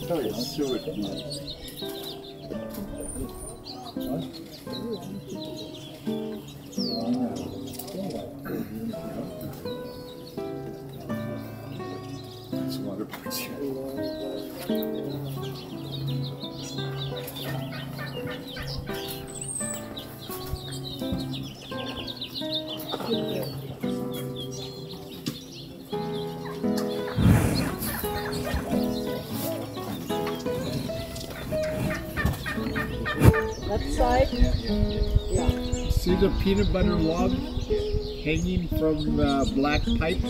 到底是问题。什么都跑起来。Left side? Yeah. See the peanut butter log hanging from the black pipe?